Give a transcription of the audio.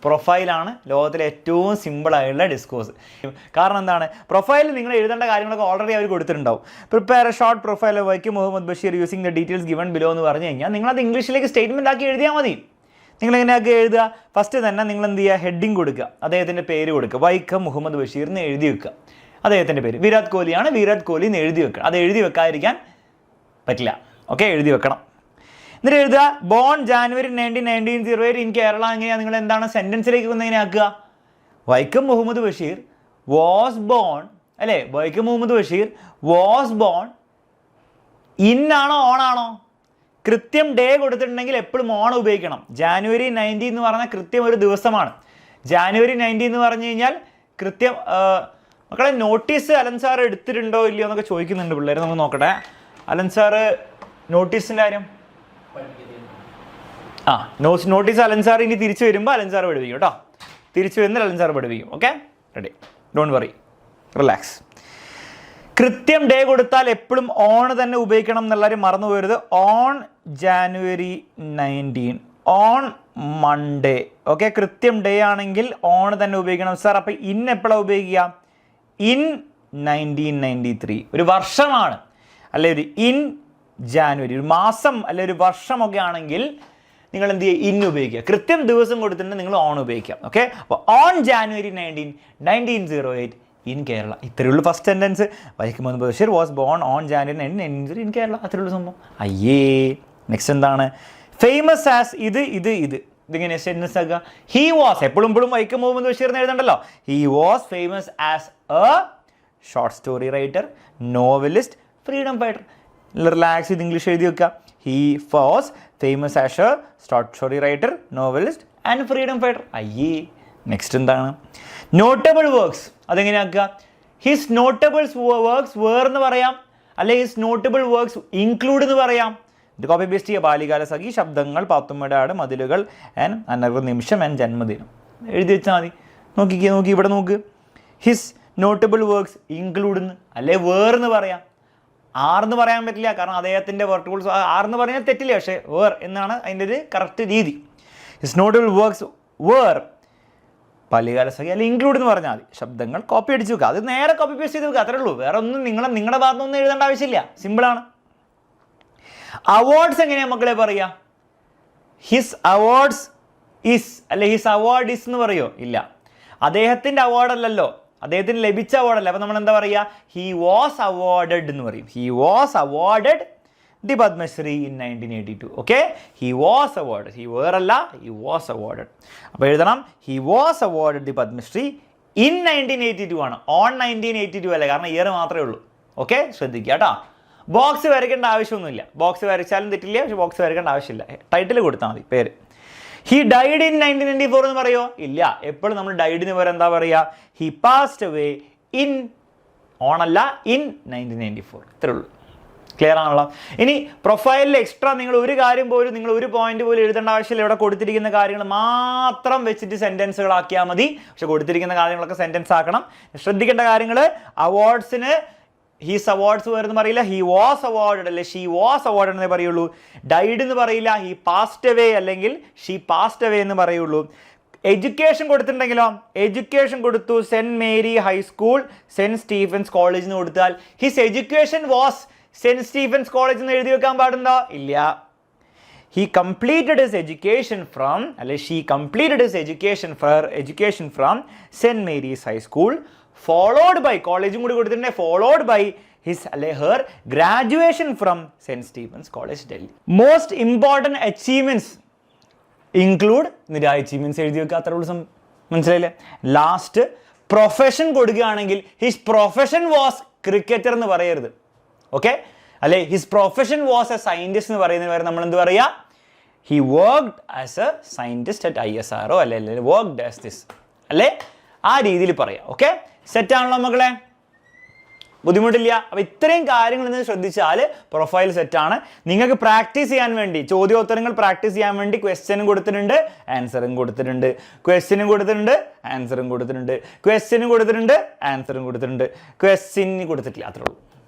പ്രൊഫൈലാണ് ലോകത്തിലെ ഏറ്റവും സിമ്പിളായിട്ടുള്ള ഡിസ്കോഴ്സ്. കാരണം എന്താണ്, പ്രൊഫൈലിൽ നിങ്ങൾ എഴുതേണ്ട കാര്യങ്ങളൊക്കെ ഓൾറെഡി അവർ കൊടുത്തിട്ടുണ്ടാവും. Prepare a short profile of Vaikom Muhammad Basheer using the details given below എന്ന് പറഞ്ഞു കഴിഞ്ഞാൽ നിങ്ങളത് ഇംഗ്ലീഷിലേക്ക് സ്റ്റേറ്റ്മെൻ്റ് ആക്കി എഴുതിയാൽ മതി. നിങ്ങളെങ്ങനെയാക്കി എഴുതുക? ഫസ്റ്റ് തന്നെ നിങ്ങൾ എന്ത് ചെയ്യുക, ഹെഡിങ് കൊടുക്കുക, അദ്ദേഹത്തിൻ്റെ പേര് കൊടുക്കുക, വൈക്കം മുഹമ്മദ് ബഷീർ എന്ന് എഴുതി വെക്കുക. അദ്ദേഹത്തിൻ്റെ പേര് വിരാട് കോഹ്ലിയാണ്, വിരാട് കോഹ്ലി എന്ന് എഴുതി വെക്കുക. അത് എഴുതി വെക്കാതിരിക്കാൻ പറ്റില്ല. ഓക്കെ, എഴുതി വെക്കണം. എന്നിട്ട് എഴുതുക ബോൺ ജാനുവരി 1908 ഇൻ കേരള. എങ്ങനെയാണ് നിങ്ങൾ എന്താണ് സെൻറ്റൻസിലേക്ക് എങ്ങനെ ആക്കുക? വൈക്കം മുഹമ്മദ് ബഷീർ വാസ് ബോൺ, അല്ലേ? Vaikom Muhammad Basheer was born in ആണോ ഓൺ ആണോ? കൃത്യം ഡേ കൊടുത്തിട്ടുണ്ടെങ്കിൽ എപ്പോഴും ഓൺ ഉപയോഗിക്കണം. ജാനുവരി 19 എന്ന് പറഞ്ഞാൽ കൃത്യം ഒരു ദിവസമാണ്. ജാനുവരി 19 എന്ന് പറഞ്ഞു കഴിഞ്ഞാൽ കൃത്യം. മക്കളെ നോട്ടീസ് അലൻ സാർ എടുത്തിട്ടുണ്ടോ ഇല്ലയോ എന്നൊക്കെ ചോദിക്കുന്നുണ്ട് പിള്ളേർ. നമുക്ക് നോക്കട്ടെ അലൻ സാറ് നോട്ടീസിൻ്റെ കാര്യം. നോട്ടീസ് അലൻ സാർ ഇനി തിരിച്ചു വരുമ്പോൾ അലൻ സാർ പഠിപ്പിക്കും കേട്ടോ. തിരിച്ചു വരുന്നതിൽ അലൻ സാർ പഠിപ്പിക്കും. Okay, ready, don't worry, relax. കൃത്യം ഡേ കൊടുത്താൽ എപ്പോഴും ഓൺ തന്നെ ഉപയോഗിക്കണം എന്നുള്ളവരും മറന്നു പോകരുത്. On January 19, on Monday. Okay, കൃത്യം ഡേ ആണെങ്കിൽ ഓൺ തന്നെ ഉപയോഗിക്കണം സാർ. അപ്പം ഇൻ എപ്പോഴാണ് ഉപയോഗിക്കുക? ഇൻ 1993, ഒരു വർഷമാണ്, അല്ലെ? ഒരു ഇൻ ജാനുവരി, ഒരു മാസം അല്ലെ ഒരു വർഷമൊക്കെ ആണെങ്കിൽ നിങ്ങൾ എന്ത് ചെയ്യുക? ഇൻ ഉപയോഗിക്കുക. കൃത്യം ദിവസം കൊടുത്തിട്ട് നിങ്ങൾ ഓൺ ഉപയോഗിക്കാം. ഓക്കെ, അപ്പോൾ ഓൺ ജാനുവരി 19, 1908 ഇൻ കേരള. ഇത്രയേ ഉള്ളൂ first sentence. Vaikom Muhammad Basheer was born on January 1908 in Kerala. അത്രയേ ഉള്ളൂ സംഭവം. അയ്യേ, നെക്സ്റ്റ് എന്താണ്? Famous as. ഇതിങ്ങനെ സെൻറ്റൻസ് ആക്കുക. ഹി വാസ്, എപ്പോഴും വൈക്കം മുഹമ്മദ് ബഷീർ എന്ന് എഴുതണ്ടല്ലോ. He was famous as a short story writer, novelist, freedom fighter. Relax ചെയ്ത് ഇംഗ്ലീഷ് എഴുതി വെക്കുക. He was famous as a short story writer, novelist and freedom fighter. അയ്യേ, നെക്സ്റ്റ് എന്താണ്? Notable works. അതെങ്ങനെയാക്കുക? ഹിസ് നോട്ടബിൾ വർക്ക്സ് വേർ എന്ന് പറയാം, അല്ലെ his notable works include എന്ന് പറയാം. ഇത് കോപ്പി പേസ്റ്റ് ചെയ്യുക. ബാല്യകാല സഖി, ശബ്ദങ്ങൾ, പാത്തുമ്മയുടെ ആട്, മതിലുകൾ, ആൻഡ് അനർഘ നിമിഷം, ആൻഡ് ജന്മദിനം എഴുതി വെച്ചാൽ മതി. നോക്കി ഇവിടെ നോക്ക്. ഹിസ് നോട്ടബിൾ വർക്ക്സ് ഇൻക്ലൂഡ് എന്ന്, അല്ലെ വേർ എന്ന് പറയാം. ആർന്ന് പറയാൻ പറ്റില്ല, കാരണം അദ്ദേഹത്തിൻ്റെ വർക്കുകൾ ആർന്ന് പറഞ്ഞാൽ തെറ്റില്ല, പക്ഷേ വേർ എന്നാണ് അതിൻ്റെ ഒരു കറക്റ്റ് രീതി. ഹിസ് നോട്ടബിൾ വർക്ക്സ് വേർ ബാല്യകാല സഖി, അല്ലെങ്കിൽ ഇൻക്ലൂഡ് എന്ന് പറഞ്ഞാൽ മതി. ശബ്ദങ്ങൾ കോപ്പി അടിച്ച് വെക്കുക. അത് നേരെ കോപ്പി പേസ്റ്റ് ചെയ്ത് വെക്കുക. അത്രേ ഉള്ളൂ. വേറെ ഒന്നും നിങ്ങളുടെ ഭാഗത്തൊന്നും എഴുതേണ്ട ആവശ്യമില്ല. സിമ്പിളാണ്. അവാർഡ്സ് എങ്ങനെയാണ് മക്കളെ പറയുക? ഹിസ് അവാർഡ്സ് ഇസ്, അല്ലെ ഹിസ് അവാർഡ് ഇസ് എന്ന് പറയുമോ? ഇല്ല, അദ്ദേഹത്തിൻ്റെ അവാർഡല്ലല്ലോ, അദ്ദേഹത്തിന് ലഭിച്ച അവാർഡല്ല. അപ്പം നമ്മൾ എന്താ പറയുക? ഹി വാസ് അവാർഡഡ് എന്ന് പറയും. He was awarded the Padma Shri in 1982. Okay, he was awarded. He were അല്ല, ഹി വാസ് അവാർഡഡ്. അപ്പോൾ എഴുതണം he was awarded the Padma Shri in 1982 ആണ്, ഓൺ 1982 അല്ല, കാരണം ഇയർ മാത്രമേ ഉള്ളൂ. ഓക്കെ, ശ്രദ്ധിക്കുക കേട്ടോ. ബോക്സ് വരയ്ക്കേണ്ട ആവശ്യമൊന്നുമില്ല. ബോക്സ് വരച്ചാലും തെറ്റില്ല, പക്ഷേ ബോക്സ് വരയ്ക്കേണ്ട ആവശ്യമില്ല. ടൈറ്റിൽ കൊടുത്താൽ മതി, പേര്. ഹി ഡൈഡ് ഇൻ 1994 എന്ന് പറയുമോ? ഇല്ല, എപ്പോഴും നമ്മൾ ഡൈഡിന് പകരം എന്താ പറയുക? ഹി പാസ്ഡ് അവേ ഇൻ, ഓണല്ല, ഇൻ 1994. ഇത്രേ ഉള്ളൂ. ക്ലിയർ ആണല്ലോ? ഇനി പ്രൊഫൈലിൽ എക്സ്ട്രാ നിങ്ങൾ ഒരു കാര്യം പോലും, നിങ്ങൾ ഒരു പോയിന്റ് പോലും എഴുതേണ്ട ആവശ്യമില്ല. ഇവിടെ കൊടുത്തിരിക്കുന്ന കാര്യങ്ങൾ മാത്രം വെച്ചിട്ട് സെൻറ്റൻസുകളാക്കിയാൽ മതി. പക്ഷെ കൊടുത്തിരിക്കുന്ന കാര്യങ്ങളൊക്കെ സെൻറ്റൻസ് ആക്കണം. ശ്രദ്ധിക്കേണ്ട കാര്യങ്ങൾ, അവാർഡ്സിന് ഹീസ് അവാർഡ്സ് വരുന്ന പറയില്ല, ഹി വാസ് അവാർഡഡ് അല്ലെ ഷീ വാസ് അവാർഡഡ് എന്നേ പറയുള്ളൂ. ഡൈഡ് എന്ന് പറയില്ല, ഹി പാസ്ഡ് അവേ അല്ലെങ്കിൽ ഷീ പാസ്ഡ് അവേ എന്ന് പറയുള്ളൂ. എഡ്യൂക്കേഷൻ കൊടുത്തിട്ടുണ്ടെങ്കിലോ? എഡ്യൂക്കേഷൻ കൊടുത്തു Saint Mary high school, Saint Stephen's college എന്ന് കൊടുത്താൽ his education was Saint Stephen's college എന്ന് എഴുതി വെക്കാൻ പാടുണ്ടോ? ഇല്ല. He completed his education from, അല്ലെ she completed his education from Saint Mary's high school, followed by, കോളേജും കൂടി കൊടുത്തിട്ടുണ്ടെങ്കിൽ ഫോളോഡ് ബൈ ഹിസ് അല്ലെ her graduation from Saint Stephen's College, Delhi. Most important achievements include achievements എഴുതി വെക്കുക. അത്ര ഉള്ളൂ. മനസ്സിലായില്ലേ? ലാസ്റ്റ് പ്രൊഫഷൻ കൊടുക്കുകയാണെങ്കിൽ ഹിസ് പ്രൊഫഷൻ വാസ് ക്രിക്കറ്റർ എന്ന് പറയരുത്. ഓക്കെ, അല്ലെ his profession was a scientist എന്ന് പറയുന്നതിന് വരെ നമ്മൾ എന്ത് പറയുക? He worked as a scientist at ISRO, അല്ലെ വർക്ക്ഡ് ആസ് ദിസ്, അല്ലെ ആ രീതിയിൽ പറയാം. ഓക്കെ, സെറ്റാണല്ലോ മക്കളെ? ബുദ്ധിമുട്ടില്ല. അപ്പോൾ ഇത്രയും കാര്യങ്ങൾ ഇന്ന് ശ്രദ്ധിച്ചാൽ പ്രൊഫൈൽ സെറ്റാണ്. നിങ്ങൾക്ക് പ്രാക്ടീസ് ചെയ്യാൻ വേണ്ടി, ചോദ്യോത്തരങ്ങൾ പ്രാക്ടീസ് ചെയ്യാൻ വേണ്ടി ക്വസ്റ്റ്യനും കൊടുത്തിട്ടുണ്ട്, ആൻസറും കൊടുത്തിട്ടുണ്ട്. ക്വസ്റ്റ്യനും കൊടുത്തിട്ടുണ്ട്, ആൻസറും കൊടുത്തിട്ടുണ്ട്. ക്വസ്റ്റ്യനും കൊടുത്തിട്ടുണ്ട്, ആൻസറും കൊടുത്തിട്ടുണ്ട്. ക്വസ്റ്റ്യന് കൊടുത്തിട്ടില്ല. അത്രേ ഉള്ളൂ.